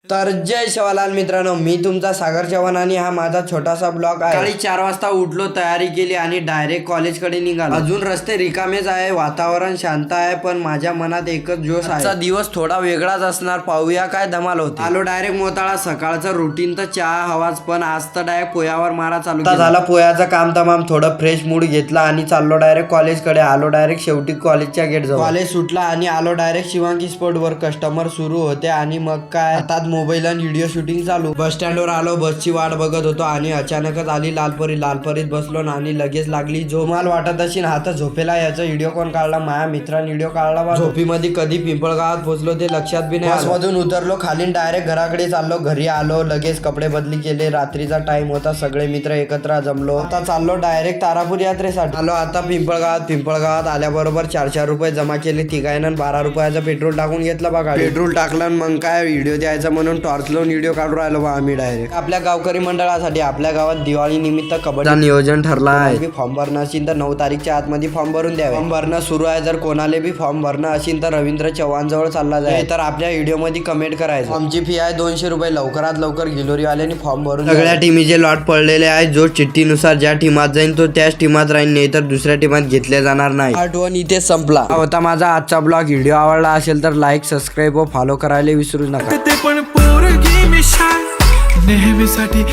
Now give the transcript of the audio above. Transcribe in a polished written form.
तर जय शिवलाल मित्रांनो, मी तुमचा सागर चव्हाण आणि हा माझा छोटासा ब्लॉग आहे। सकाळी 4 वाजता उठलो, तयारी केली आणि डायरेक्ट कॉलेजकडे निघालो। अजून रस्ते रिकामेच आहे, वातावरण शांत आहे, पण माझ्या मनात एकच जोश आहे। आजचा दिवस थोडा वेगळाच असणार, पाहूया काय धमाल होते। आलो डायरेक्ट मोताळा। सकाळचं रुटीन तर चहा हवाच, पण आज तर डायरेक्ट पोयावर मारा चालू केला। झाला पोयाचं काम तमाम, थोडं फ्रेश मूड घेतला आणि चाललो डायरेक्ट कॉलेजकडे। आलो डायरेक्ट शेवटी कॉलेजच्या गेट जवळ। कॉलेज सुटला आणि आलो डायरेक्ट शिवांगी स्पॉट वर। कस्टमर सुरू होते आणि मग काय हातात मोबाईल आणि व्हिडिओ शूटिंग चालू। बस स्टँडवर आलो, बसची वाट बघत होतो आणि अचानकच आली लालपरी। लालपरीत बसलो आणि लगेच लागली झोमाल। वाटत असेल हात झोपेला, याचा व्हिडिओ कोण काढला? माझ्या मित्राने व्हिडिओ काढला। झोपीमध्ये कधी पिंपळगावात पोहोचलो ते लक्षात बी नाही। बसमधून उतरलो, खाली डायरेक्ट घराकडे चाललो। घरी आलो, लगेच कपडे बदली केले। रात्रीचा टाइम होता, सगळे मित्र एकत्र जमलो। आता चाललो डायरेक्ट तारापूर यात्रेसाठी। आलो आता पिंपळगावात आल्याबरोबर 400 रुपये जमा केले तिघांना। 12 रुपयाचं पेट्रोल टाकून घेतलं बघा। पेट्रोल टाकलं मग काय व्हिडिओ द्यायचा म्हणून टॉर्च लावून व्हिडिओ काढून राहिलो बा आम्ही डायरेक्ट। आपल्या गावकरी मंडळासाठी आपल्या गावात दिवाळी निमित्त कबड्डी नियोजन ठरला आहे। फॉर्म भरणं असेल तर 9 तारीखच्या आतमध्ये फॉर्म भरून द्यावे। फॉर्म भरणं सुरू आहे, जर कोणाला बी फॉर्म भरणं असेल तर रवींद्र चव्हाण जवळ चालला जाईल, तर आपल्या व्हिडिओ मध्ये कमेंट करायचं। फॉर्मची फी आहे 200 रुपये। लवकरात लवकर गिलोरीवाल्यांनी फॉर्म भरून सगळ्या टीमीचे लॉट पडलेले आहे। जो चिठ्ठीनुसार ज्या टीमात जाईल तो त्याच टीमात राहील, नाही तर दुसऱ्या टीमात घेतले जाणार नाही। पार्ट 1 इथे संपला। होता माझा आजचा ब्लॉग। व्हिडिओ आवडला असेल तर लाईक, सबस्क्राईब व फॉलो करायला विसरू नका। पण पोरगी मिशाल नेहमीसाठी